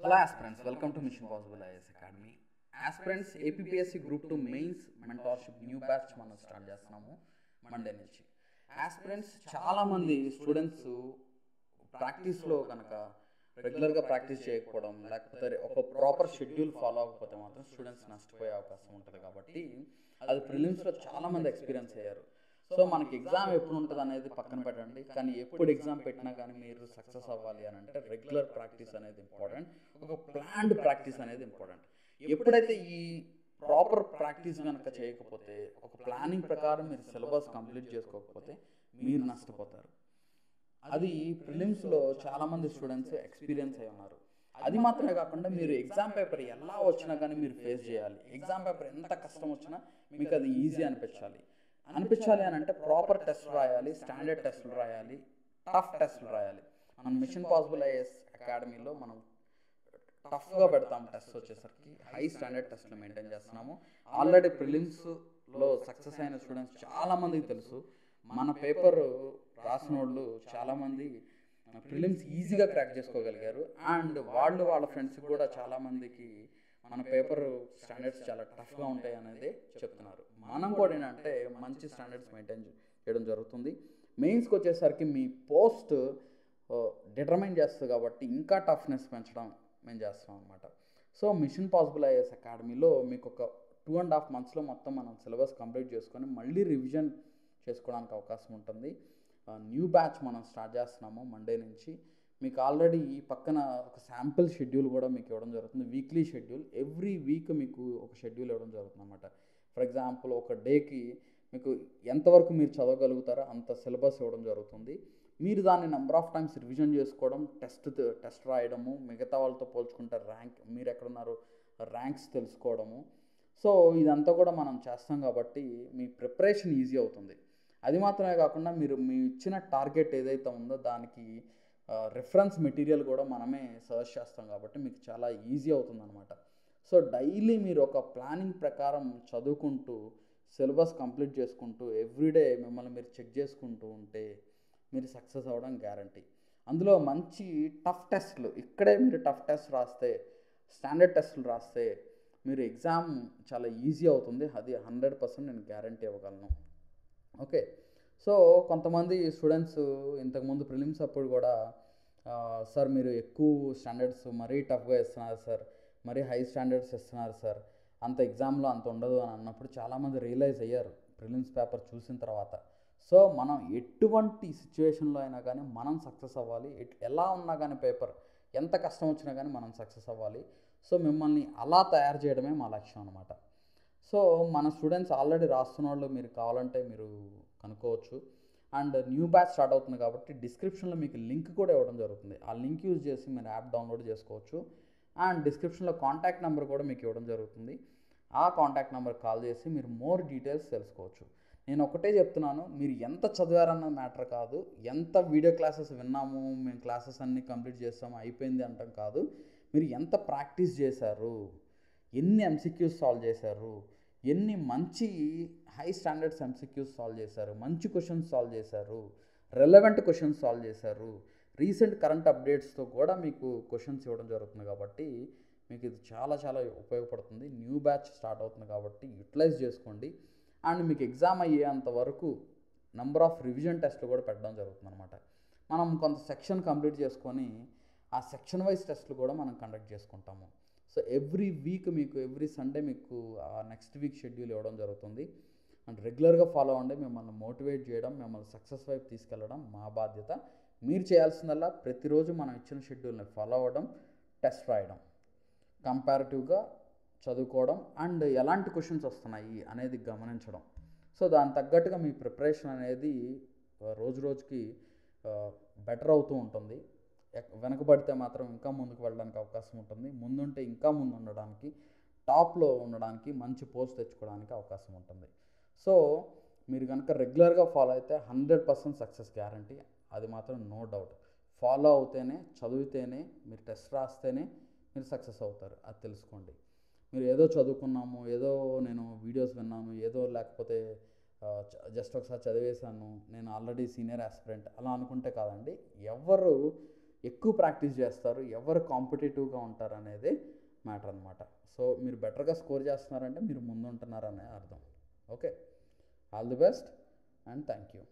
Hello aspirants, welcome to Mission Possible IAS Academy. Aspirants APPSC Group 2 mains mentorship new batch మనం start చేస్తున్నాము Monday నుంచి. Aspirants చాలామంది students ప్రాక్టీస్లో కనుక రెగ్యులర్గా practice చేయకపోవడం, లేకపోతే ఒక ప్రాపర్ షెడ్యూల్ ఫాలో అవ్వకపోతే మాత్రం స్టూడెంట్స్ నష్టపోయే అవకాశం ఉంటుంది. కాబట్టి అది ప్రిలిమ్స్లో చాలామంది ఎక్స్పీరియన్స్ అయ్యారు. సో మనకి ఎగ్జామ్ ఎప్పుడు ఉంటుంది అనేది పక్కన పెట్టండి, కానీ ఎప్పుడు ఎగ్జామ్ పెట్టినా కానీ మీరు సక్సెస్ అవ్వాలి అని అంటే రెగ్యులర్ ప్రాక్టీస్ అనేది ఇంపార్టెంట్, ఒక ప్లాన్డ్ ప్రాక్టీస్ అనేది ఇంపార్టెంట్. ఎప్పుడైతే ఈ ప్రాపర్ ప్రాక్టీస్ కనుక చేయకపోతే, ఒక ప్లానింగ్ ప్రకారం మీరు సిలబస్ కంప్లీట్ చేసుకోకపోతే మీరు నష్టపోతారు. అది ప్రిలిమ్స్లో చాలామంది స్టూడెంట్స్ ఎక్స్పీరియన్స్ అయి ఉన్నారు. అది మాత్రమే కాకుండా మీరు ఎగ్జామ్ పేపర్ ఎలా వచ్చినా కానీ మీరు ఫేస్ చేయాలి. ఎగ్జామ్ పేపర్ ఎంత కష్టం వచ్చినా మీకు అది ఈజీ అనిపించాలి అని అంటే ప్రాపర్ టెస్ట్ రాయాలి, స్టాండర్డ్ టెస్టులు రాయాలి, టఫ్ టెస్టులు రాయాలి. మనం మిషన్ పాసిబుల్ ఐఏఎస్ అకాడమీలో మనం టఫ్గా పెడతాం. టెస్ట్ వచ్చేసరికి హై స్టాండర్డ్ టెస్టులు మెయింటైన్ చేస్తున్నాము. ఆల్రెడీ ప్రిలిమ్స్లో సక్సెస్ అయిన స్టూడెంట్స్ చాలామందికి తెలుసు. మన పేపర్ రాసిన వాళ్ళు చాలామంది ప్రిలిమ్స్ ఈజీగా క్రాక్ చేసుకోగలిగారు. అండ్ వాళ్ళ ఫ్రెండ్స్ కూడా చాలామందికి మన పేపర్ స్టాండర్డ్స్ చాలా టఫ్గా ఉంటాయి అనేది చెప్తున్నారు. మనం కూడా ఏంటంటే మంచి స్టాండర్డ్స్ మెయింటైన్ చేయడం జరుగుతుంది. మెయిన్స్కి వచ్చేసరికి మీ పోస్ట్ డిటర్మైన్ చేస్తుంది కాబట్టి ఇంకా టఫ్నెస్ పెంచడం మేము చేస్తాం అనమాట. సో మిషన్ పాసిబుల్ ఐఏఎస్ అకాడమీలో మీకు ఒక 2.5 monthsలో మొత్తం మనం సిలబస్ కంప్లీట్ చేసుకొని మళ్ళీ రివిజన్ చేసుకోవడానికి అవకాశం ఉంటుంది. న్యూ బ్యాచ్ మనం స్టార్ట్ చేస్తున్నాము మండే నుంచి. మీకు ఆల్రెడీ ఈ పక్కన ఒక శాంపిల్ షెడ్యూల్ కూడా మీకు ఇవ్వడం జరుగుతుంది, వీక్లీ షెడ్యూల్. ఎవ్రీ వీక్ మీకు ఒక షెడ్యూల్ ఇవ్వడం జరుగుతుంది అనమాట. ఫర్ ఎగ్జాంపుల్ ఒక డేకి మీకు ఎంతవరకు మీరు చదవగలుగుతారో అంత సిలబస్ ఇవ్వడం జరుగుతుంది. మీరు దాన్ని నెంబర్ ఆఫ్ టైమ్స్ రివిజన్ చేసుకోవడం, టెస్ట్ రాయడము, మిగతా వాళ్ళతో పోల్చుకుంటే మీరు ఎక్కడున్నారో ర్యాంక్స్ తెలుసుకోవడము. సో ఇదంతా కూడా మనం చేస్తాం కాబట్టి మీ ప్రిపరేషన్ ఈజీ అవుతుంది. అది మాత్రమే కాకుండా మీరు మీ ఇచ్చిన టార్గెట్ ఏదైతే ఉందో దానికి రిఫరెన్స్ మెటీరియల్ కూడా మనమే సర్చ్ చేస్తాం కాబట్టి మీకు చాలా ఈజీ అవుతుంది అనమాట. సో డైలీ మీరు ఒక ప్లానింగ్ ప్రకారం చదువుకుంటూ సిలబస్ కంప్లీట్ చేసుకుంటూ ఎవ్రీడే మిమ్మల్ని మీరు చెక్ చేసుకుంటూ ఉంటే మీరు సక్సెస్ అవ్వడం గ్యారంటీ. అందులో మంచి టఫ్ టెస్ట్లు, ఇక్కడే మీరు టఫ్ టెస్ట్ రాస్తే, స్టాండర్డ్ టెస్టులు రాస్తే మీరు ఎగ్జామ్ చాలా ఈజీ అవుతుంది. అది 100% నేను గ్యారంటీ ఇవ్వగలను. ఓకే, సో కొంతమంది స్టూడెంట్స్ ఇంతకుముందు ప్రిలిమ్స్ అప్పుడు కూడా సార్ మీరు ఎక్కువ స్టాండర్డ్స్ మరీ టఫ్గా ఇస్తున్నారు సార్, మరీ హై స్టాండర్డ్స్ ఇస్తున్నారు సార్, అంత ఎగ్జామ్లో అంత ఉండదు అని అన్నప్పుడు చాలామంది రియలైజ్ అయ్యారు ప్రిలిమ్స్ పేపర్ చూసిన తర్వాత. సో మనం ఎటువంటి సిచ్యువేషన్లో అయినా కానీ మనం సక్సెస్ అవ్వాలి. ఎలా ఉన్నా కానీ పేపర్ ఎంత కష్టం వచ్చినా కానీ మనం సక్సెస్ అవ్వాలి. సో మిమ్మల్ని అలా తయారు చేయడమే మా లక్ష్యం అనమాట. సో మన స్టూడెంట్స్ ఆల్రెడీ రాస్తున్న వాళ్ళు మీరు కావాలంటే మీరు కనుక్కోవచ్చు. అండ్ న్యూ బ్యాచ్ స్టార్ట్ అవుతుంది కాబట్టి డిస్క్రిప్షన్లో మీకు లింక్ కూడా ఇవ్వడం జరుగుతుంది. ఆ లింక్ యూజ్ చేసి మీరు యాప్ డౌన్లోడ్ చేసుకోవచ్చు. అండ్ డిస్క్రిప్షన్లో కాంటాక్ట్ నెంబర్ కూడా మీకు ఇవ్వడం జరుగుతుంది. ఆ కాంటాక్ట్ నెంబర్ కాల్ చేసి మీరు మోర్ డీటెయిల్స్ తెలుసుకోవచ్చు. నేను ఒకటే చెప్తున్నాను, మీరు ఎంత చదివారన్న మ్యాటర్ కాదు, ఎంత వీడియో క్లాసెస్ విన్నాము, మేము క్లాసెస్ అన్నీ కంప్లీట్ చేస్తాము అయిపోయింది అంటాం కాదు. మీరు ఎంత ప్రాక్టీస్ చేశారు, ఎన్ని ఎంసీక్యూస్ సాల్వ్ చేశారు, ఎన్ని మంచి హై స్టాండర్డ్స్ ఎంసీక్యూస్ సాల్వ్ చేశారు, మంచి క్వశ్చన్స్ సాల్వ్ చేశారు, రెలవెంట్ క్వశ్చన్స్ సాల్వ్ చేశారు, రీసెంట్ కరెంట్ అప్డేట్స్తో కూడా మీకు క్వశ్చన్స్ ఇవ్వడం జరుగుతుంది. కాబట్టి మీకు ఇది చాలా చాలా ఉపయోగపడుతుంది. న్యూ బ్యాచ్ స్టార్ట్ అవుతుంది కాబట్టి యూటిలైజ్ చేసుకోండి. అండ్ మీకు ఎగ్జామ్ అయ్యేంత వరకు నెంబర్ ఆఫ్ రివిజన్ టెస్ట్లు కూడా పెట్టడం జరుగుతుంది అనమాట. మనం కొంత సెక్షన్ కంప్లీట్ చేసుకొని ఆ సెక్షన్ వైజ్ టెస్ట్లు కూడా మనం కండక్ట్ చేసుకుంటాము. సో ఎవ్రీ వీక్ మీకు ఎవ్రీ సండే మీకు నెక్స్ట్ వీక్ షెడ్యూల్ ఇవ్వడం జరుగుతుంది. అండ్ రెగ్యులర్గా ఫాలో అవ్వండి. మిమ్మల్ని మోటివేట్ చేయడం, మిమ్మల్ని సక్సెస్ వైపు తీసుకెళ్ళడం మా బాధ్యత. మీరు చేయాల్సిందల్లా ప్రతిరోజు మనం ఇచ్చిన షెడ్యూల్ని ఫాలో అవ్వడం, టెస్ట్ రాయడం, కంపారిటివ్గా చదువుకోవడం, అండ్ ఎలాంటి క్వశ్చన్స్ వస్తున్నాయి అనేది గమనించడం. సో దానికి తగ్గట్టుగా మీ ప్రిపరేషన్ అనేది రోజు రోజుకి బెటర్ అవుతూ ఉంటుంది. వెనకబడితే మాత్రం ఇంకా ముందుకు వెళ్ళడానికి అవకాశం ఉంటుంది. ముందుంటే ఇంకా ముందు ఉండడానికి, టాప్లో ఉండడానికి, మంచి పోస్ట్ తెచ్చుకోవడానికి అవకాశం ఉంటుంది. సో మీరు కనుక రెగ్యులర్గా ఫాలో అయితే 100% సక్సెస్ గ్యారంటీ. అది మాత్రం నో డౌట్. ఫాలో అవుతేనే, చదివితేనే, మీరు టెస్ట్ రాస్తేనే మీరు సక్సెస్ అవుతారు. అది తెలుసుకోండి. మీరు ఏదో చదువుకున్నాము, ఏదో నేను వీడియోస్ విన్నాను, ఏదో లేకపోతే జస్ట్ ఒకసారి చదివేశాను, నేను ఆల్రెడీ సీనియర్ ఆస్పిరెంట్ అలా అనుకుంటే కాదండి. ఎవరు ఎక్కువ ప్రాక్టీస్ చేస్తారు, ఎవరు కాంపిటేటివ్గా ఉంటారు అనేది మ్యాటర్ అనమాట. సో మీరు బెటర్గా స్కోర్ చేస్తున్నారంటే మీరు ముందు ఉంటున్నారనే అర్థం. Okay, all the best and thank you.